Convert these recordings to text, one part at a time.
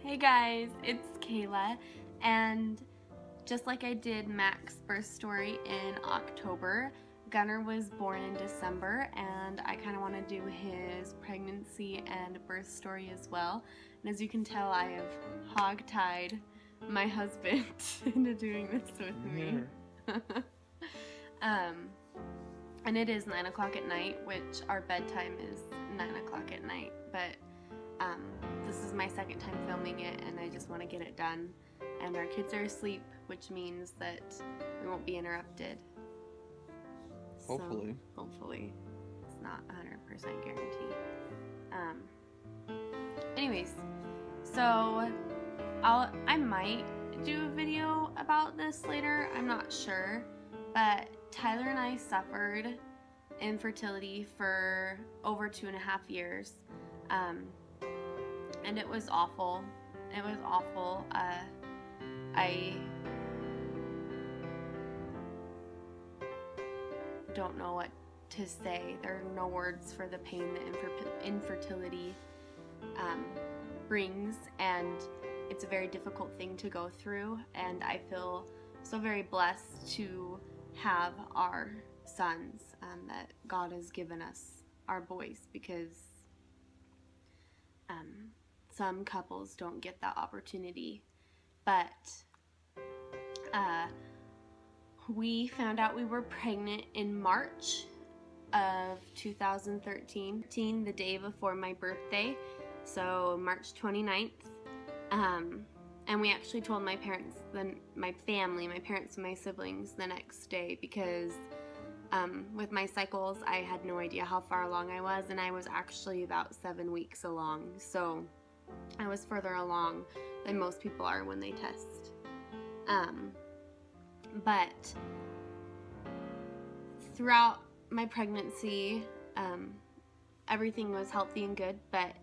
Hey guys, it's Kayla, and just like I did Mac's birth story in October, Gunnar was born in December, and I kind of want to do his pregnancy and birth story as well. And as you can tell, I have hog-tied my husband into doing this with me. And it is 9 o'clock at night, which our bedtime is 9 o'clock at night, but this is my second time filming it, and I just want to get it done. And our kids are asleep, which means that we won't be interrupted. Hopefully. So, hopefully. It's not 100% guarantee. Anyways, so I might do a video about this later. I'm not sure. But Tyler and I suffered infertility for over 2.5 years. And it was awful. It was awful. I don't know what to say. There are no words for the pain that infertility brings, and it's a very difficult thing to go through, and I feel so very blessed to have our sons that God has given us, our boys, because some couples don't get that opportunity. But we found out we were pregnant in March of 2013, the day before my birthday, so March 29th. And we actually told my parents, my parents and my siblings the next day, because with my cycles, I had no idea how far along I was, and I was actually about 7 weeks along. So I was further along than most people are when they test. But throughout my pregnancy, everything was healthy and good, but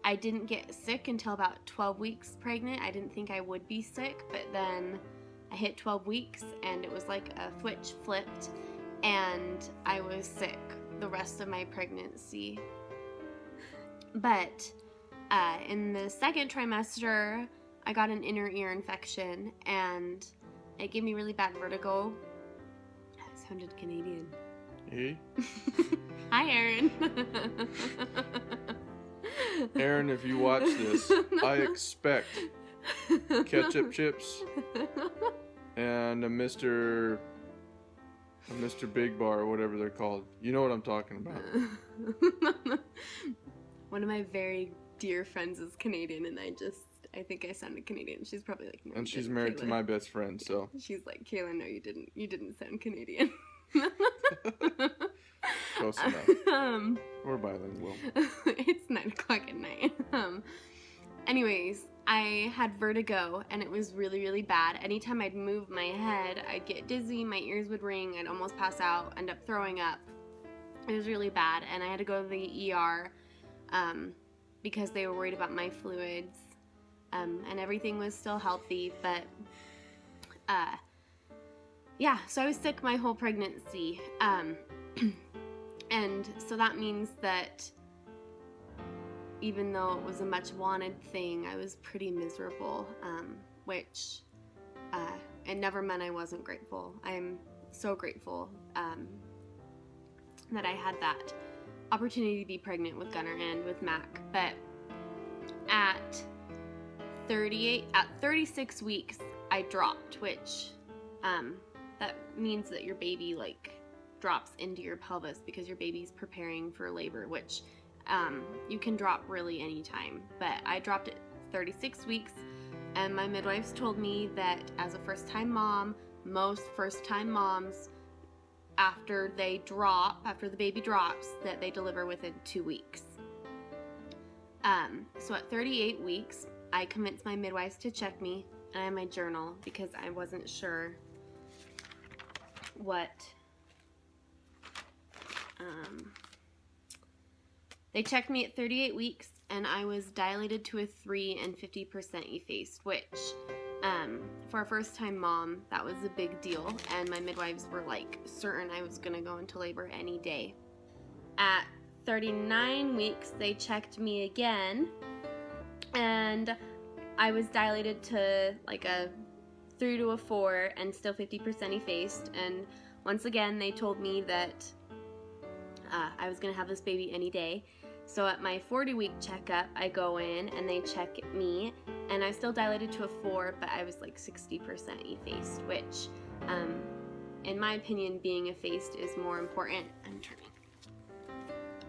I didn't get sick until about 12 weeks pregnant. I didn't think I would be sick, but then I hit 12 weeks and it was like a switch flipped, and I was sick the rest of my pregnancy. But in the second trimester, I got an inner ear infection, and it gave me really bad vertigo. I sounded Canadian. Hey. Hi, Aaron. Aaron, if you watch this, I expect ketchup chips and a Mr. Big Bar, or whatever they're called. You know what I'm talking about. One of my very dear friends is Canadian, and I think I sounded Canadian. She's probably like, no, and she's married to my best friend, so. She's like, Kayla, no, you didn't sound Canadian. Close enough. We're bilingual. It's 9 o'clock at night. Anyways, I had vertigo, and it was really, really bad. Anytime I'd move my head, I'd get dizzy, my ears would ring, I'd almost pass out, end up throwing up. It was really bad, and I had to go to the ER because they were worried about my fluids, and everything was still healthy, but yeah, so I was sick my whole pregnancy, and so that means that even though it was a much wanted thing, I was pretty miserable, which it never meant I wasn't grateful. I'm so grateful that I had that opportunity to be pregnant with Gunnar and with Mac. But at 36 weeks, I dropped, which that means that your baby drops into your pelvis because your baby's preparing for labor, which you can drop really anytime. But I dropped at 36 weeks, and my midwives told me that as a first-time mom, most first-time moms, after the baby drops, that they deliver within 2 weeks. So at 38 weeks, I convinced my midwives to check me, and I had my journal because I wasn't sure what they checked me at 38 weeks, and I was dilated to a 3 and 50% effaced, which for a first-time mom, that was a big deal, and my midwives were certain I was gonna go into labor any day. At 39 weeks, they checked me again, and I was dilated to like a 3 to a 4 and still 50% effaced. And once again, they told me that I was going to have this baby any day. So at my 40-week checkup, I go in and they check me, and I still dilated to a 4, but I was like 60% effaced, which, in my opinion, being effaced is more important. I'm turning.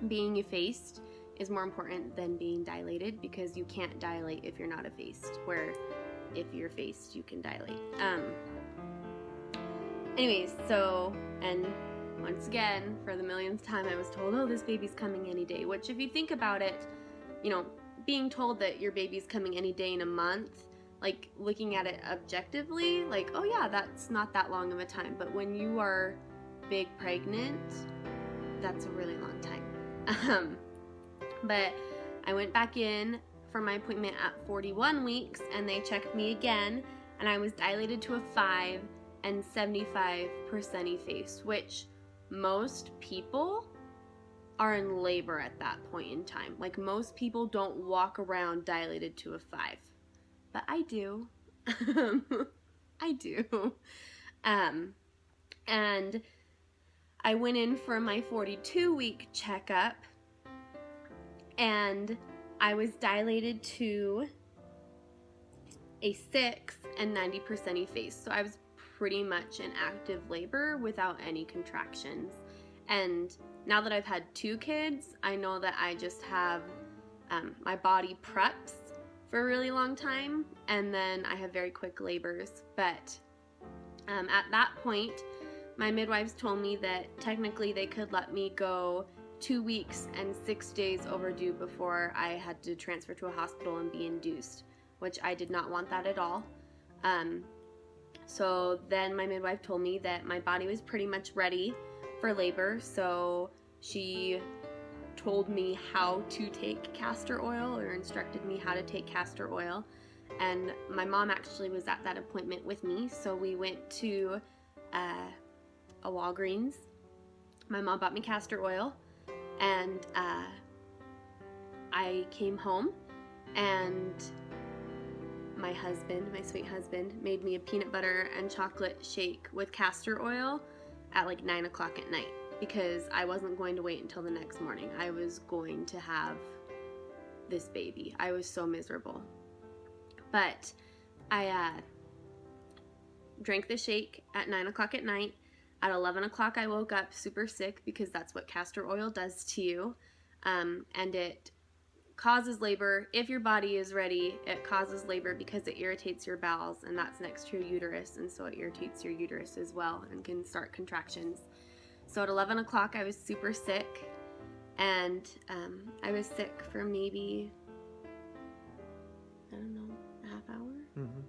Being effaced is more important than being dilated, because you can't dilate if you're not effaced, where if you're effaced, you can dilate. Anyways, so, and once again, for the millionth time, I was told, oh, this baby's coming any day, which if you think about it, you know, being told that your baby's coming any day in a month, like looking at it objectively, like, oh yeah, that's not that long of a time. But when you are big pregnant, that's a really long time. But I went back in for my appointment at 41 weeks, and they checked me again, and I was dilated to a 5 and 75% effaced, which most people are in labor at that point in time. Like, most people don't walk around dilated to a 5, but I do. I do. And I went in for my 42-week checkup, and I was dilated to a 6 and 90% effaced. So I was pretty much in active labor without any contractions. And now that I've had 2 kids, I know that I just have, my body preps for a really long time, and then I have very quick labors. But at that point, my midwives told me that technically they could let me go 2 weeks and 6 days overdue before I had to transfer to a hospital and be induced, which I did not want that at all. So then my midwife told me that my body was pretty much ready for labor, so she told me how to take castor oil, or instructed me how to take castor oil. And my mom actually was at that appointment with me, so we went to a Walgreens. My mom bought me castor oil, and I came home, and my husband, my sweet husband, made me a peanut butter and chocolate shake with castor oil at like 9 o'clock at night, because I wasn't going to wait until the next morning. I was going to have this baby. I was so miserable. But I drank the shake at 9 o'clock at night. At 11 o'clock, I woke up super sick, because that's what castor oil does to you. And it causes labor. If your body is ready, it causes labor because it irritates your bowels, and that's next to your uterus, and so it irritates your uterus as well and can start contractions. So at 11 o'clock, I was super sick, and I was sick for maybe, I don't know, a half hour? Mm-hmm.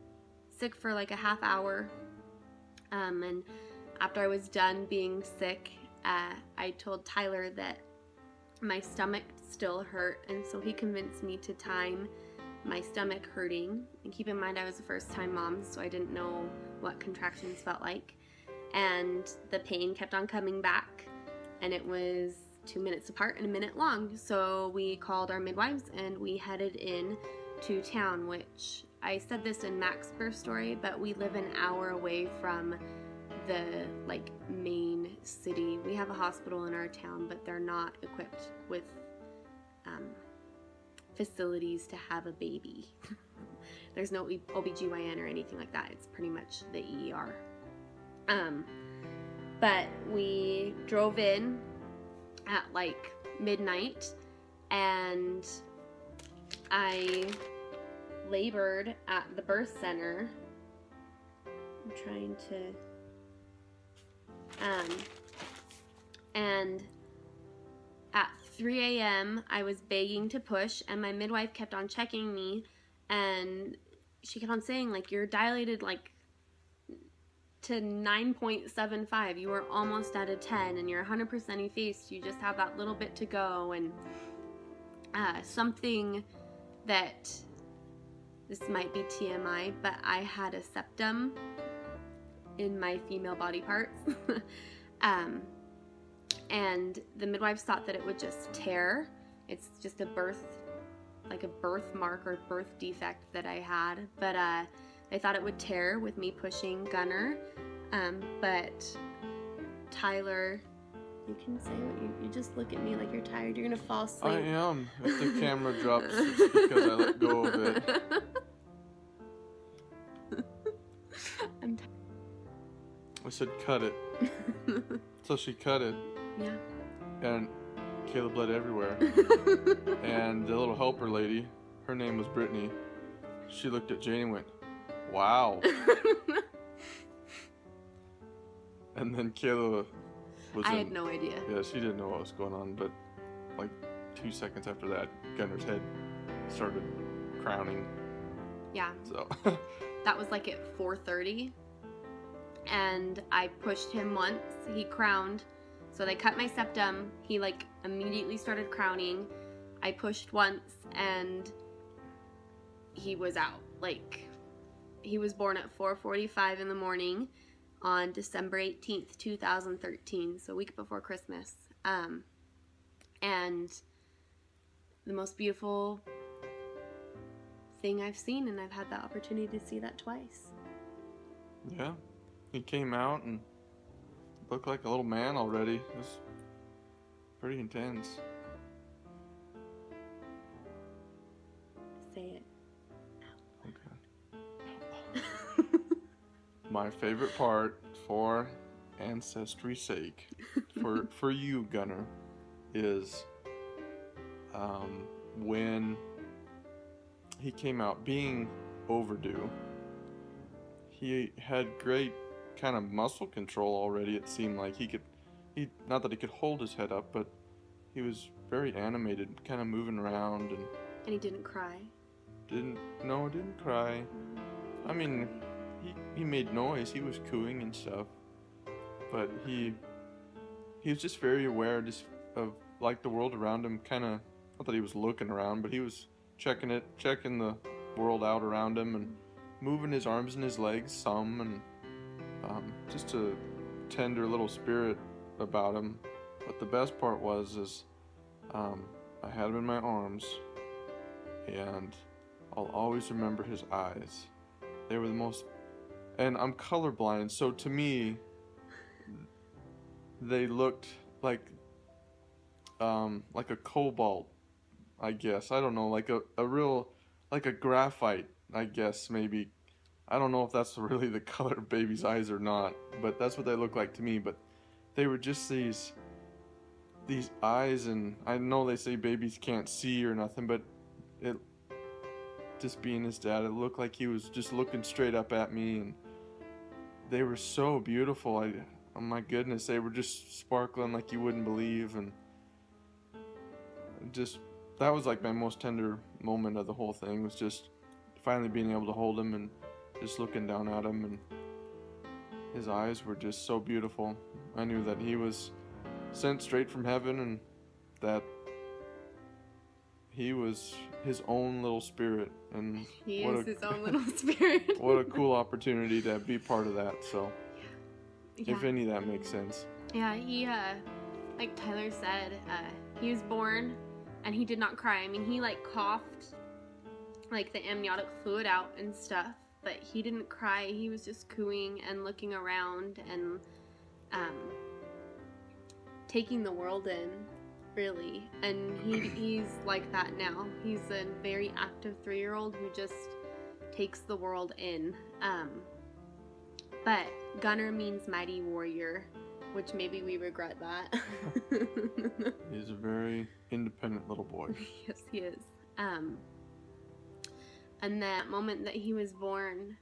Sick for like a half hour. And after I was done being sick, I told Tyler that my stomach still hurt, and so he convinced me to time my stomach hurting. And keep in mind, I was a first-time mom, so I didn't know what contractions felt like. And the pain kept on coming back, and it was 2 minutes apart and a minute long. So we called our midwives, and we headed in to town, which I said this in Mac's birth story, but we live an hour away from the like main city. We have a hospital in our town, but they're not equipped with facilities to have a baby. There's no OBGYN or anything like that. It's pretty much the ER. But we drove in at like midnight, and I labored at the birth center. I'm trying to and at 3 a.m. I was begging to push, and my midwife kept on checking me, and she kept on saying, like, you're dilated like to 9.75, you are almost at a 10, and you're 100% effaced, you just have that little bit to go. And something that, this might be TMI, but I had a septum in my female body parts. And the midwives thought that it would just tear. It's just a birth like a birthmark or birth defect that I had, but they thought it would tear with me pushing Gunnar, but Tyler, you can say what you just look at me like you're tired. You're gonna fall asleep. I am. If the camera drops, it's because I let go of it. I'm tired. I said cut it. So she cut it. Yeah. And Caleb bled everywhere. And the little helper lady, her name was Brittany, she looked at Jane and went, wow. And then Kayla was I had no idea. Yeah, she didn't know what was going on, but like 2 seconds after that, Gunnar's head started crowning. Yeah. So that was like at 4:30, and I pushed him once. He crowned, so they cut my septum. He like immediately started crowning. I pushed once, and he was out. Like, he was born at 4:45 in the morning on December 18th, 2013, so a week before Christmas. And the most beautiful thing I've seen, and I've had the opportunity to see that twice. yeah, he came out and looked like a little man already. It was pretty intense. Say it. Okay. My favorite part, for ancestry's sake, for you, Gunnar, is when he came out being overdue. He had great kind of muscle control already. It seemed like he not that he could hold his head up, but he was very animated, kind of moving around, and he didn't cry. Didn't cry. I mean, he made noise. He was cooing and stuff, but he was just very aware just of like the world around him. Kind of, not that he was looking around, but he was checking the world out around him and moving his arms and his legs some, and just a tender little spirit about him. But the best part is I had him in my arms, and I'll always remember his eyes. They were the most, and I'm colorblind, so to me, they looked like a cobalt, I guess. I don't know, like a real, like a graphite, I guess, maybe. I don't know if that's really the color of baby's eyes or not, but that's what they look like to me. But they were just these eyes, and I know they say babies can't see or nothing, but it, just being his dad, it looked like he was just looking straight up at me, and they were so beautiful. Oh my goodness, they were just sparkling like you wouldn't believe, and just, that was like my most tender moment of the whole thing, was just finally being able to hold him and just looking down at him, and his eyes were just so beautiful. I knew that he was sent straight from heaven, and that he was his own little spirit, and he is his own little spirit. What a cool opportunity to be part of that. So yeah. If any of that makes sense. Yeah, he like Tyler said, he was born and he did not cry. I mean, he like coughed like the amniotic fluid out and stuff, but he didn't cry. He was just cooing and looking around and taking the world in, really. And he's like that now. He's a very active 3-year-old who just takes the world in. But Gunnar means mighty warrior, which maybe we regret that. He's a very independent little boy. Yes, he is. And that moment that he was born,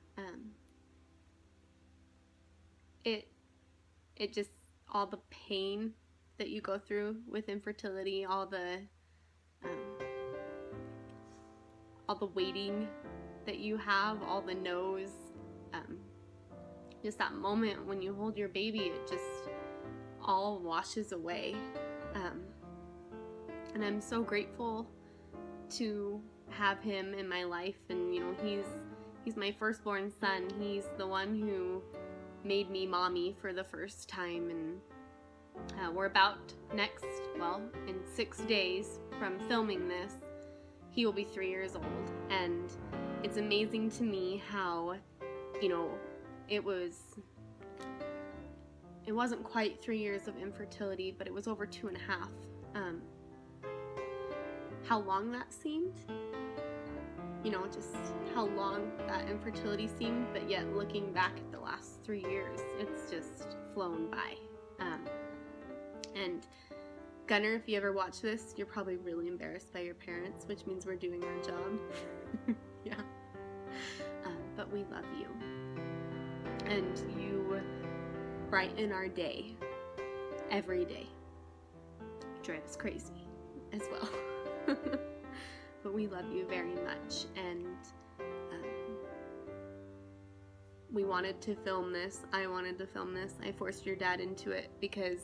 it just, all the pain that you go through with infertility, all the waiting that you have, all the no's, just that moment when you hold your baby, it just all washes away. And I'm so grateful to have him in my life, and you know, he's my firstborn son. He's the one who made me mommy for the first time, and we're about in 6 days from filming this, he will be 3 years old, and it's amazing to me how, you know, it wasn't quite 3 years of infertility, but it was over 2.5. How long that seemed, you know, just how long that infertility seemed, but yet looking back at the last 3 years, it's just flown by. And Gunnar, if you ever watch this, you're probably really embarrassed by your parents, which means we're doing our job. Yeah. But we love you. And you brighten our day every day. You drive us crazy as well. But we love you very much, and we wanted to film this. I wanted to film this. I forced your dad into it because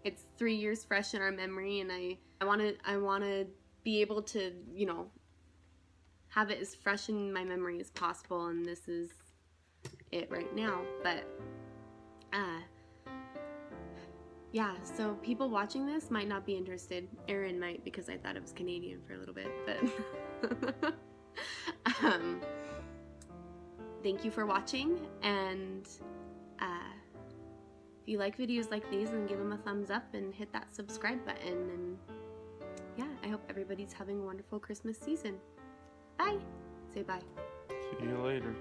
it's 3 years fresh in our memory, and I want to be able to, you know, have it as fresh in my memory as possible, and this is it right now. But yeah, so people watching this might not be interested. Aaron might, because I thought it was Canadian for a little bit, but thank you for watching, and if you like videos like these, then give them a thumbs up and hit that subscribe button. And yeah, I hope everybody's having a wonderful Christmas season. Bye. Say bye. See you later.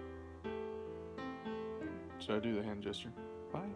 Should I do the hand gesture? Bye.